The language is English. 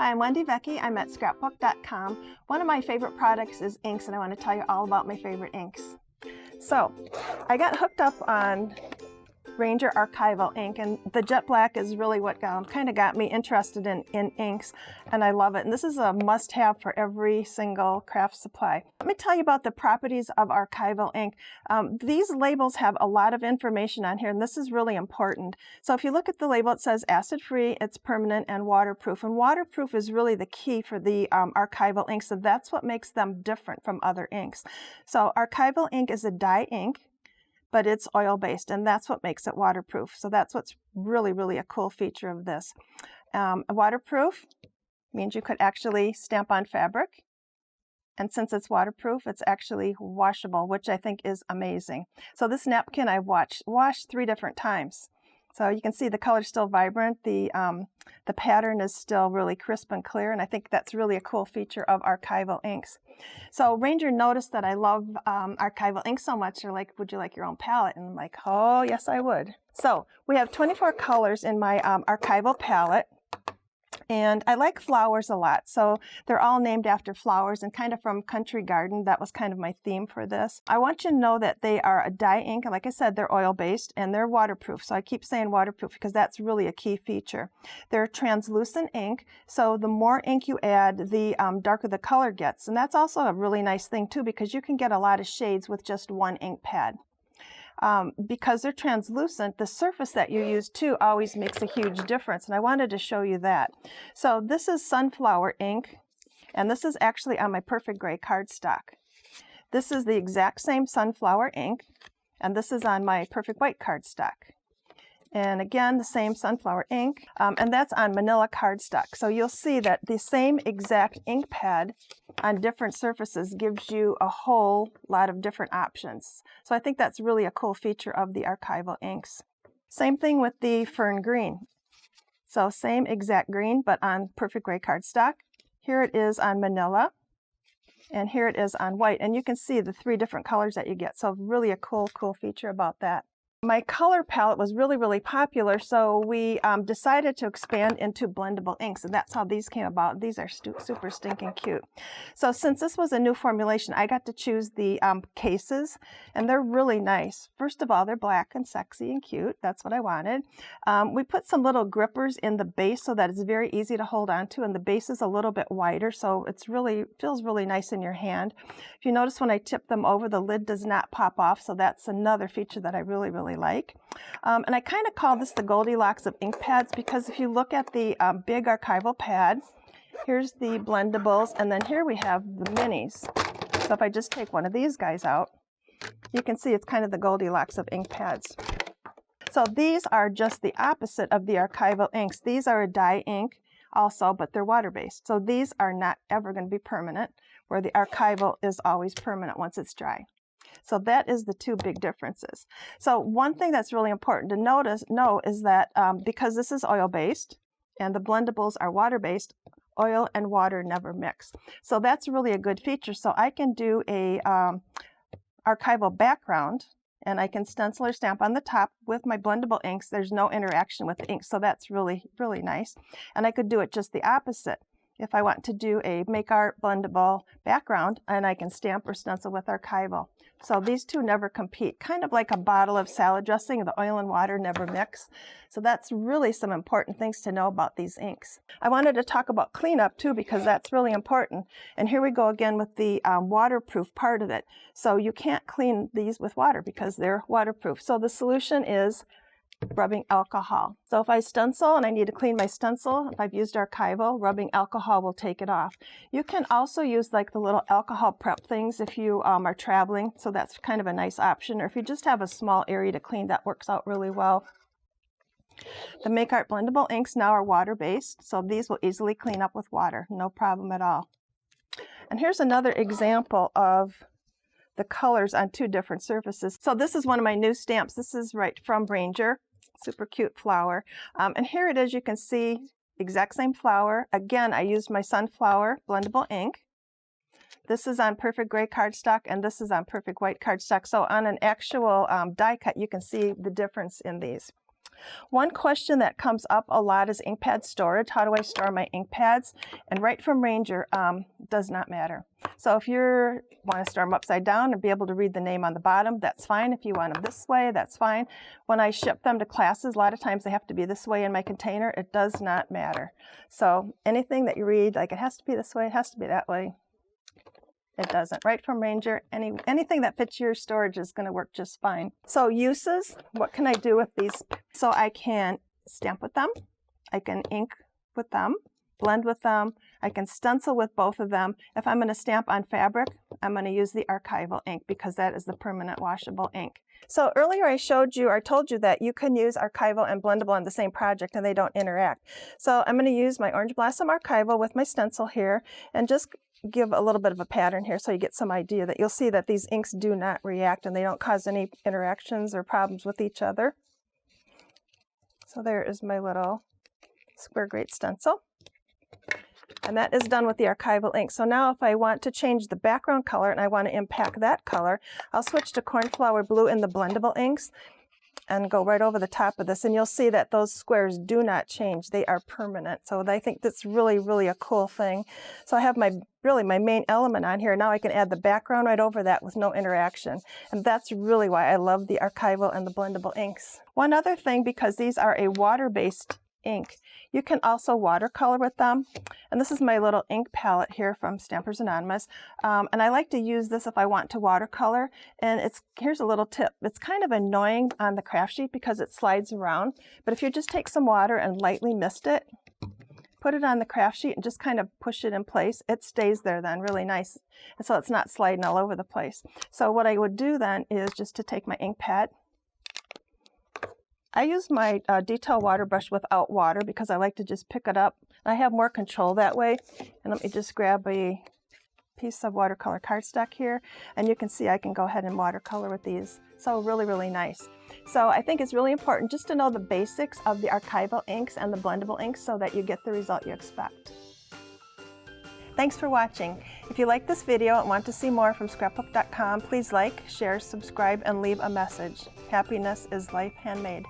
Hi, I'm Wendy Vecchi. I'm at Scrapbook.com. One of my favorite products is inks, and I want to tell you all about my favorite inks. So, I got hooked up on Ranger Archival ink, and the jet black is really what kind of got me interested in inks, and I love it. And this is a must-have for every single craft supply. Let me tell you about the properties of archival ink. These labels have a lot of information on here, and this is really important. So if you look at the label, it says acid-free, it's permanent, and waterproof. And waterproof is really the key for the archival ink, so that's what makes them different from other inks. So archival ink is a dye ink, but it's oil-based, and that's what makes it waterproof. So that's what's really a cool feature of this. Waterproof means you could actually stamp on fabric, and since it's waterproof, it's actually washable, which I think is amazing. So this napkin I washed 3 different times. So you can see the color's still vibrant, the pattern is still really crisp and clear, and I think that's really a cool feature of archival inks. So Ranger noticed that I love archival ink so much. They're like, would you like your own palette? And I'm like, oh, yes, I would. So we have 24 colors in my archival palette. And I like flowers a lot, so they're all named after flowers and kind of from Country Garden. That was kind of my theme for this. I want you to know that they are a dye ink. Like I said, they're oil-based and they're waterproof. So I keep saying waterproof because that's really a key feature. They're translucent ink, so the more ink you add, the darker the color gets. And that's also a really nice thing too, because you can get a lot of shades with just one ink pad. Because they're translucent, the surface that you use too always makes a huge difference, and I wanted to show you that. So this is sunflower ink, and this is actually on my Perfect Gray cardstock. This is the exact same sunflower ink, and this is on my Perfect White cardstock. And again, the same sunflower ink, and that's on manila cardstock. So you'll see that the same exact ink pad on different surfaces gives you a whole lot of different options. So I think that's really a cool feature of the archival inks. Same thing with the fern green. So same exact green, but on Perfect Gray cardstock. Here it is on manila, and here it is on white. And you can see the 3 different colors that you get. So really a cool feature about that. My color palette was really popular, so we decided to expand into blendable inks, and that's how these came about. These are super stinking cute. So since this was a new formulation, I got to choose the cases, and they're really nice. First of all, they're black and sexy and cute. That's what I wanted. We put some little grippers in the base so that it's very easy to hold on to, and the base is a little bit wider, so it's feels really nice in your hand. If you notice when I tip them over, the lid does not pop off, so that's another feature that I really like. And I kind of call this the Goldilocks of ink pads, because if you look at the big archival pad, here's the blendables, and then here we have the minis. So if I just take one of these guys out, you can see it's kind of the Goldilocks of ink pads. So these are just the opposite of the archival inks. These are a dye ink also, but they're water-based. So these are not ever going to be permanent, where the archival is always permanent once it's dry. So that is the 2 big differences. So one thing that's really important to know is that because this is oil-based and the blendables are water-based, oil and water never mix. So that's really a good feature. So I can do a archival background, and I can stencil or stamp on the top with my blendable inks. There's no interaction with the ink, so that's really nice. And I could do it just the opposite. If I want to do a Make Art blendable background, and I can stamp or stencil with archival. So these 2 never compete, kind of like a bottle of salad dressing. The oil and water never mix. So that's really some important things to know about these inks. I wanted to talk about cleanup too, because that's really important. And here we go again with the waterproof part of it. So you can't clean these with water because they're waterproof. So the solution is rubbing alcohol. So if I stencil and I need to clean my stencil, if I've used archival, rubbing alcohol will take it off. You can also use like the little alcohol prep things if you are traveling, so that's kind of a nice option. Or if you just have a small area to clean, that works out really well. The Make Art blendable inks now are water-based, so these will easily clean up with water, no problem at all. And here's another example of the colors on 2 different surfaces. So this is one of my new stamps. This is right from Ranger. Super cute flower. And here it is. You can see exact same flower. Again, I used my sunflower blendable ink. This is on Perfect Gray cardstock, and this is on Perfect White cardstock. So on an actual die cut, you can see the difference in these. One question that comes up a lot is ink pad storage. How do I store my ink pads? And right from Ranger does not matter. So if you want to store them upside down and be able to read the name on the bottom, that's fine. If you want them this way, that's fine. When I ship them to classes, a lot of times they have to be this way in my container. It does not matter. So anything that you read, like it has to be this way, it has to be that way. It doesn't. Right from Ranger, anything that fits your storage is going to work just fine. So uses, what can I do with these? So I can stamp with them, I can ink with them, blend with them, I can stencil with both of them. If I'm going to stamp on fabric, I'm going to use the archival ink because that is the permanent washable ink. So earlier I showed you or told you that you can use archival and blendable on the same project and they don't interact. So I'm going to use my Orange Blossom archival with my stencil here and just give a little bit of a pattern here so you get some idea that you'll see that these inks do not react and they don't cause any interactions or problems with each other. So there is my little square grate stencil. And that is done with the archival ink. So now if I want to change the background color and I want to impact that color, I'll switch to Cornflower Blue in the blendable inks and go right over the top of this, and you'll see that those squares do not change. They are permanent. So I think that's really, really a cool thing. So I have my main element on here. Now I can add the background right over that with no interaction. And that's really why I love the archival and the blendable inks. One other thing, because these are a water-based ink, you can also watercolor with them. And this is my little ink palette here from Stampers Anonymous. And I like to use this if I want to watercolor. And here's a little tip. It's kind of annoying on the craft sheet because it slides around. But if you just take some water and lightly mist it, put it on the craft sheet and just kind of push it in place, it stays there then really nice. And so it's not sliding all over the place. So what I would do then is just to take my ink pad. I use my detail water brush without water because I like to just pick it up. I have more control that way. And let me just grab a piece of watercolor cardstock here. And you can see I can go ahead and watercolor with these. So really, really nice. So I think it's really important just to know the basics of the archival inks and the blendable inks so that you get the result you expect. Thanks for watching. If you like this video and want to see more from Scrapbook.com, please like, share, subscribe, and leave a message. Happiness is life handmade.